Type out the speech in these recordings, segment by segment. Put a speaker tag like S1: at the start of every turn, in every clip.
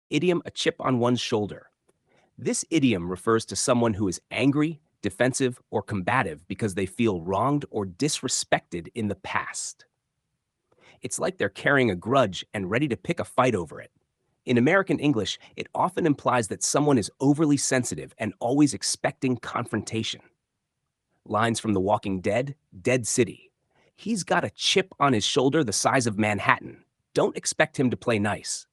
S1: Idiom, a chip on one's shoulder. This idiom refers to someone who is angry, defensive, or combative because they feel wronged or disrespected in the past. It's like they're carrying a grudge and ready to pick a fight over it. In American English, it often implies that someone is overly sensitive and always expecting confrontation. Lines from The Walking Dead, Dead City. He's got a chip on his shoulder the size of Manhattan. Don't expect him to play nice.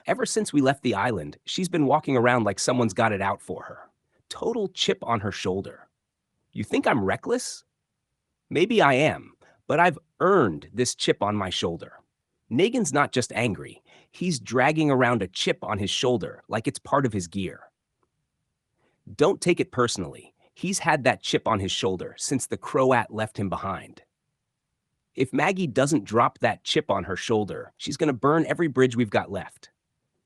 S1: Ever since we left the island, she's been walking around like someone's got it out for her. Total chip on her shoulder. You think I'm reckless? Maybe I am, but I've earned this chip on my shoulder. Negan's not just angry, he's dragging around a chip on his shoulder like it's part of his gear. Don't take it personally. He's had that chip on his shoulder since the Croat left him behind. If Maggie doesn't drop that chip on her shoulder, she's going to burn every bridge we've got left.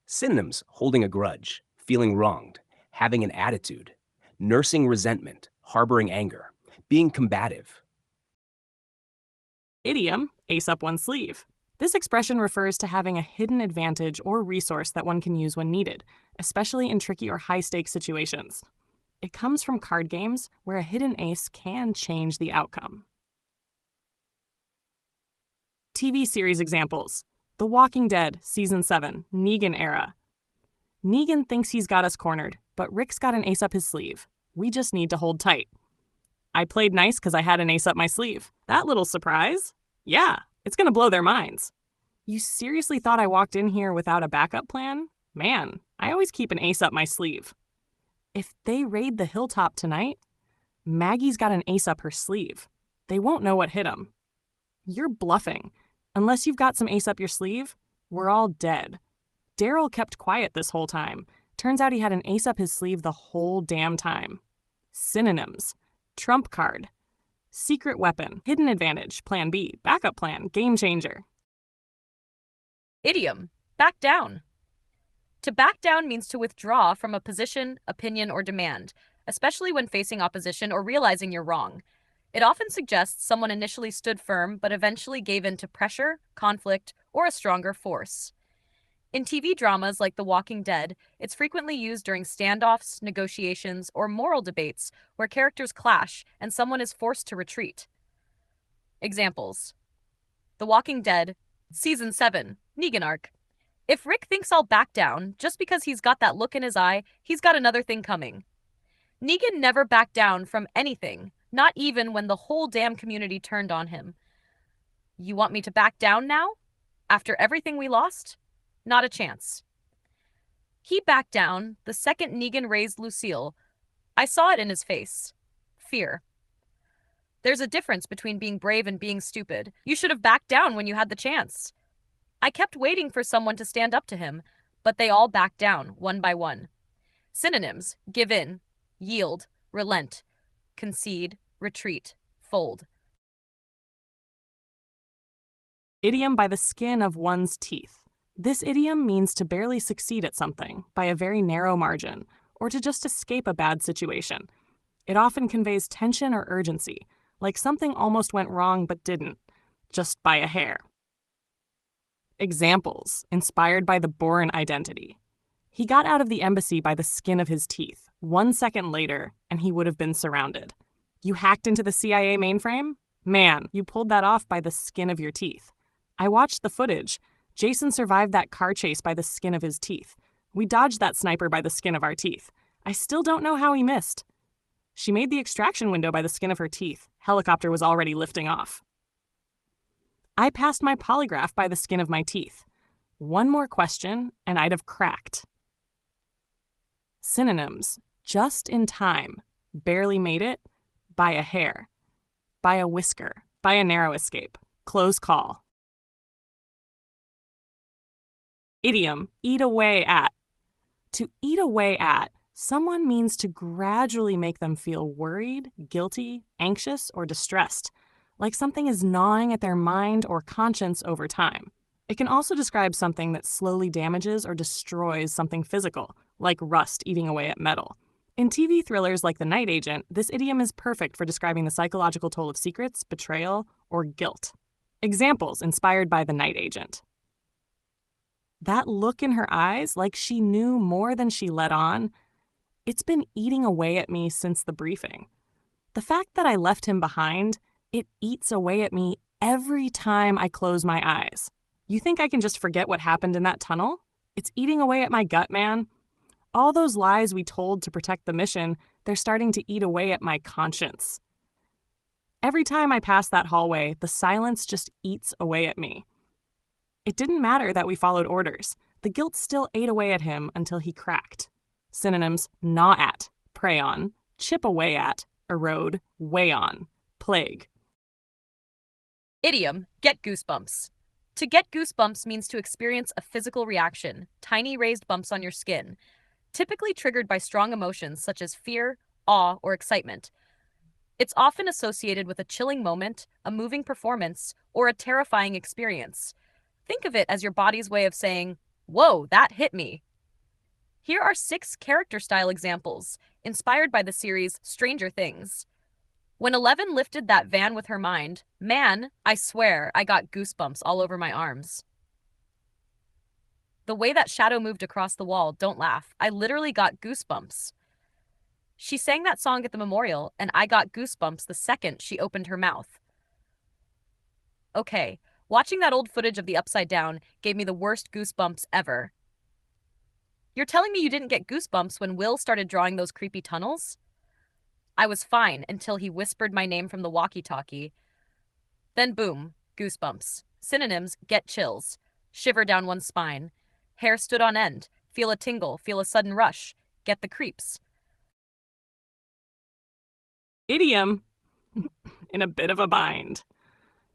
S1: Synonyms: holding a grudge, feeling wronged, having an attitude, nursing resentment, harboring anger, being combative.
S2: Idiom, ace up one's sleeve. This expression refers to having a hidden advantage or resource that one can use when needed, especially in tricky or high-stakes situations. It comes from card games where a hidden ace can change the outcome. TV series examples: The Walking Dead, Season 7, Negan era. Negan thinks he's got us cornered, but Rick's got an ace up his sleeve. We just need to hold tight. I played nice because I had an ace up my sleeve. That little surprise? Yeah, it's gonna blow their minds. You seriously thought I walked in here without a backup plan? Man, I always keep an ace up my sleeve. If they raid the hilltop tonight, Maggie's got an ace up her sleeve. They won't know what hit them. You're bluffing. Unless you've got some ace up your sleeve, we're all dead. Daryl kept quiet this whole time. Turns out he had an ace up his sleeve the whole damn time. Synonyms: trump card, secret weapon, hidden advantage, plan B, backup plan, game changer.
S3: Idiom, back down. To back down means to withdraw from a position, opinion, or demand, especially when facing opposition or realizing you're wrong. It often suggests someone initially stood firm but eventually gave in to pressure, conflict, or a stronger force. In TV dramas like The Walking Dead, it's frequently used during standoffs, negotiations, or moral debates where characters clash and someone is forced to retreat. Examples: The Walking Dead, Season 7, Negan arc. If Rick thinks I'll back down just because he's got that look in his eye, he's got another thing coming. Negan never backed down from anything, not even when the whole damn community turned on him. You want me to back down now? After everything we lost? Not a chance. He backed down the second Negan raised Lucille. I saw it in his face. Fear. There's a difference between being brave and being stupid. You should have backed down when you had the chance. I kept waiting for someone to stand up to him, but they all backed down, one by one. Synonyms: give in, yield, relent, concede, retreat, fold.
S2: Idiom, by the skin of one's teeth. This idiom means to barely succeed at something by a very narrow margin, or to just escape a bad situation. It often conveys tension or urgency, like something almost went wrong but didn't, just by a hair. Examples, inspired by the Bourne identity. He got out of the embassy by the skin of his teeth. 1 second later, and he would have been surrounded. You hacked into the CIA mainframe? Man, you pulled that off by the skin of your teeth. I watched the footage. Jason survived that car chase by the skin of his teeth. We dodged that sniper by the skin of our teeth. I still don't know how he missed. She made the extraction window by the skin of her teeth. Helicopter was already lifting off. I passed my polygraph by the skin of my teeth. One more question, and I'd have cracked. Synonyms: just in time, barely made it, by a hair, by a whisker, by a narrow escape, close call. Idiom, eat away at. To eat away at, someone means to gradually make them feel worried, guilty, anxious, or distressed, like something is gnawing at their mind or conscience over time. It can also describe something that slowly damages or destroys something physical, like rust eating away at metal. In TV thrillers like The Night Agent, this idiom is perfect for describing the psychological toll of secrets, betrayal, or guilt. Examples inspired by The Night Agent. That look in her eyes, like she knew more than she let on, it's been eating away at me since the briefing. The fact that I left him behind, it eats away at me every time I close my eyes. You think I can just forget what happened in that tunnel? It's eating away at my gut, man. All those lies we told to protect the mission, they're starting to eat away at my conscience. Every time I pass that hallway, the silence just eats away at me. It didn't matter that we followed orders. The guilt still ate away at him until he cracked. Synonyms: gnaw at, prey on, chip away at, erode, weigh on, plague.
S3: Idiom, get goosebumps. To get goosebumps means to experience a physical reaction, tiny raised bumps on your skin, typically triggered by strong emotions such as fear, awe, or excitement. It's often associated with a chilling moment, a moving performance, or a terrifying experience. Think of it as your body's way of saying, "Whoa, that hit me." Here are 6 character style examples, inspired by the series Stranger Things. When Eleven lifted that van with her mind, man, I swear I got goosebumps all over my arms. The way that shadow moved across the wall, don't laugh, I literally got goosebumps. She sang that song at the memorial, and I got goosebumps the second she opened her mouth. Okay, watching that old footage of the Upside Down gave me the worst goosebumps ever. You're telling me you didn't get goosebumps when Will started drawing those creepy tunnels? I was fine until he whispered my name from the walkie-talkie. Then boom, goosebumps. Synonyms: get chills, shiver down one's spine, hair stood on end, feel a tingle, feel a sudden rush, get the creeps.
S2: Idiom: in a bit of a bind.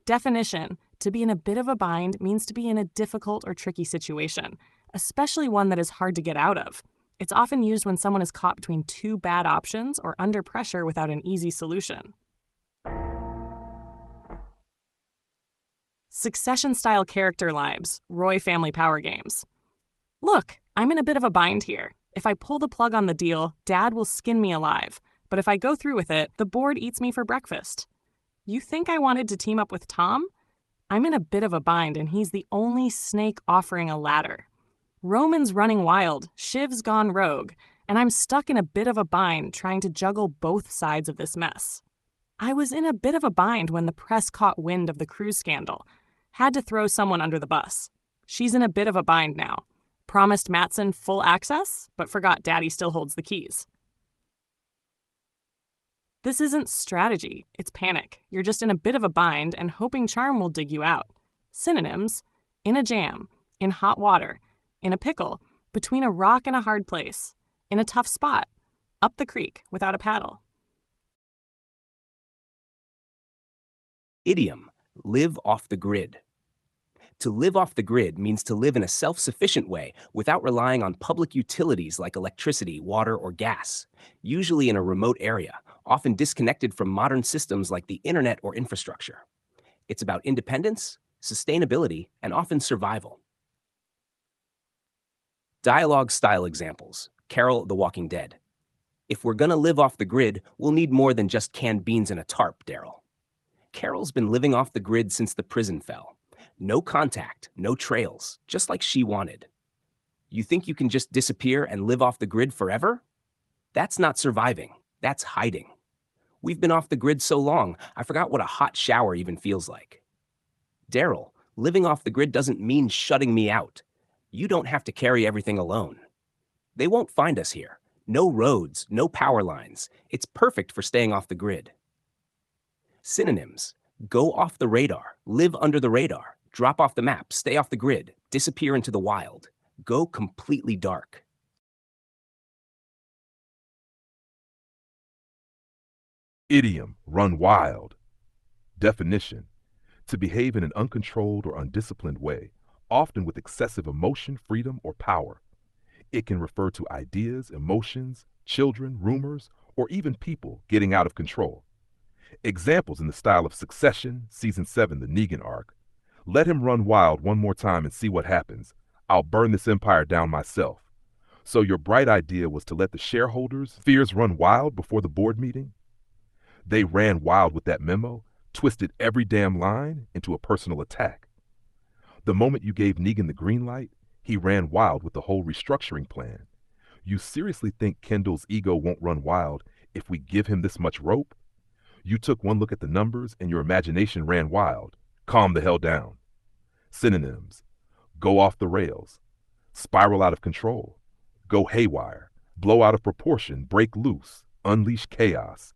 S2: Definition: to be in a bit of a bind means to be in a difficult or tricky situation, especially one that is hard to get out of. It's often used when someone is caught between 2 bad options or under pressure without an easy solution. Succession-style character lives, Roy family power games. Look, I'm in a bit of a bind here. If I pull the plug on the deal, Dad will skin me alive. But if I go through with it, the board eats me for breakfast. You think I wanted to team up with Tom? I'm in a bit of a bind, and he's the only snake offering a ladder. Roman's running wild, Shiv's gone rogue, and I'm stuck in a bit of a bind trying to juggle both sides of this mess. I was in a bit of a bind when the press caught wind of the cruise scandal. Had to throw someone under the bus. She's in a bit of a bind now. Promised Mattson full access, but forgot Daddy still holds the keys. This isn't strategy, it's panic. You're just in a bit of a bind and hoping charm will dig you out. Synonyms: in a jam, in hot water, in a pickle, between a rock and a hard place, in a tough spot, up the creek without a paddle.
S1: Idiom: live off the grid. To live off the grid means to live in a self-sufficient way without relying on public utilities like electricity, water, or gas, usually in a remote area, often disconnected from modern systems like the internet or infrastructure. It's about independence, sustainability, and often survival. Dialogue-style examples: Carol, The Walking Dead. If we're gonna live off the grid, we'll need more than just canned beans and a tarp, Daryl. Carol's been living off the grid since the prison fell. No contact, no trails, just like she wanted. You think you can just disappear and live off the grid forever? That's not surviving, that's hiding. We've been off the grid so long, I forgot what a hot shower even feels like. Daryl, living off the grid doesn't mean shutting me out. You don't have to carry everything alone. They won't find us here. No roads, no power lines. It's perfect for staying off the grid. Synonyms: go off the radar, live under the radar, drop off the map, stay off the grid, disappear into the wild, go completely dark.
S4: Idiom: run wild. Definition: to behave in an uncontrolled or undisciplined way, often with excessive emotion, freedom, or power. It can refer to ideas, emotions, children, rumors, or even people getting out of control. Examples in the style of Succession, Season 7, the Negan arc. Let him run wild one more time and see what happens. I'll burn this empire down myself. So your bright idea was to let the shareholders' fears run wild before the board meeting? They ran wild with that memo, twisted every damn line into a personal attack. The moment you gave Negan the green light, He ran wild with the whole restructuring plan. You seriously think Kendall's ego won't run wild if we give him this much rope? You took one look at the numbers and your imagination ran wild. Calm the hell down. Synonyms: go off the rails, spiral out of control, go haywire, blow out of proportion, break loose, unleash chaos.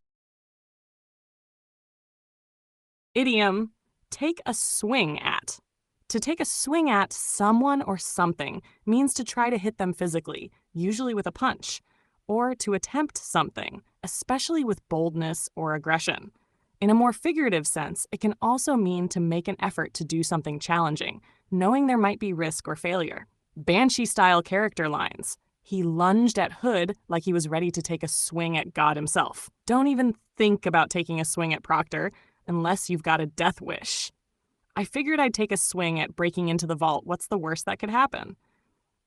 S2: Idiom, take a swing at. To take a swing at someone or something means to try to hit them physically, usually with a punch, or to attempt something, especially with boldness or aggression. In a more figurative sense, it can also mean to make an effort to do something challenging, knowing there might be risk or failure. Banshee-style character lines. He lunged at Hood like he was ready to take a swing at God himself. Don't even think about taking a swing at Proctor unless you've got a death wish. I figured I'd take a swing at breaking into the vault. What's the worst that could happen?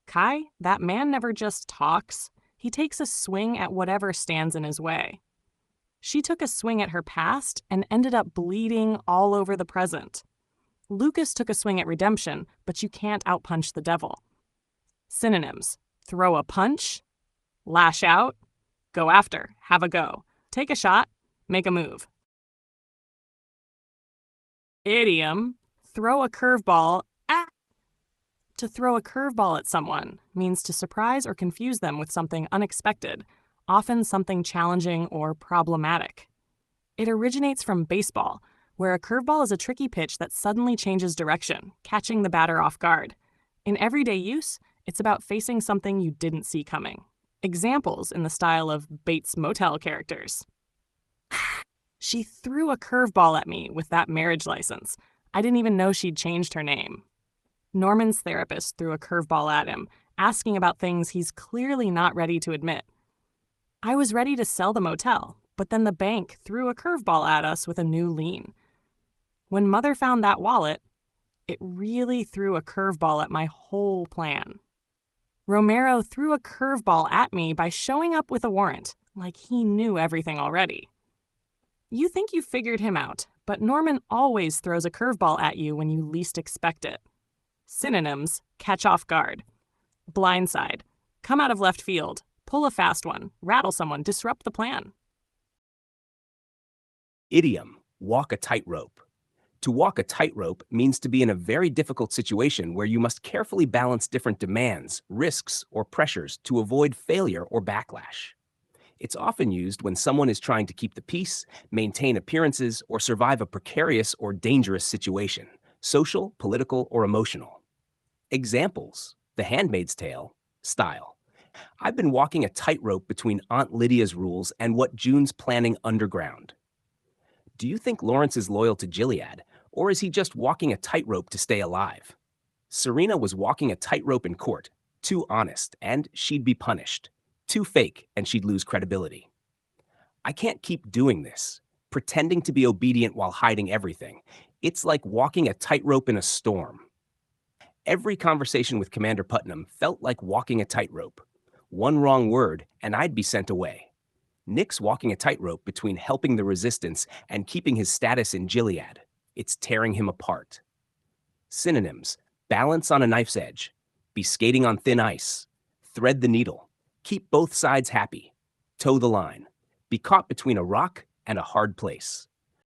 S2: Kai, that man never just talks. He takes a swing at whatever stands in his way. She took a swing at her past and ended up bleeding all over the present. Lucas took a swing at redemption, but you can't outpunch the devil. Synonyms: throw a punch, lash out, go after, have a go, take a shot, make a move. Idiom, throw a curveball at. To throw a curveball at someone means to surprise or confuse them with something unexpected, often something challenging or problematic. It originates from baseball, where a curveball is a tricky pitch that suddenly changes direction, catching the batter off guard. In everyday use, it's about facing something you didn't see coming. Examples in the style of Bates Motel characters. She threw a curveball at me with that marriage license. I didn't even know she'd changed her name. Norman's therapist threw a curveball at him, asking about things he's clearly not ready to admit. I was ready to sell the motel, but then the bank threw a curveball at us with a new lien. When Mother found that wallet, it really threw a curveball at my whole plan. Romero threw a curveball at me by showing up with a warrant, like he knew everything already. You think you figured him out, but Norman always throws a curveball at you when you least expect it. Synonyms: catch off guard, blindside, come out of left field, pull a fast one, rattle someone, disrupt the plan.
S1: Idiom, walk a tightrope. To walk a tightrope means to be in a very difficult situation where you must carefully balance different demands, risks, or pressures to avoid failure or backlash. It's often used when someone is trying to keep the peace, maintain appearances, or survive a precarious or dangerous situation, social, political, or emotional. Examples: The Handmaid's Tale style. I've been walking a tightrope between Aunt Lydia's rules and what June's planning underground. Do you think Lawrence is loyal to Gilead, or is he just walking a tightrope to stay alive? Serena was walking a tightrope in court, too honest, and she'd be punished. Too fake, and she'd lose credibility. I can't keep doing this, pretending to be obedient while hiding everything. It's like walking a tightrope in a storm. Every conversation with Commander Putnam felt like walking a tightrope. One wrong word, and I'd be sent away. Nick's walking a tightrope between helping the resistance and keeping his status in Gilead. It's tearing him apart. Synonyms: balance on a knife's edge, be skating on thin ice, thread the needle, keep both sides happy, toe the line, be caught between a rock and a hard place.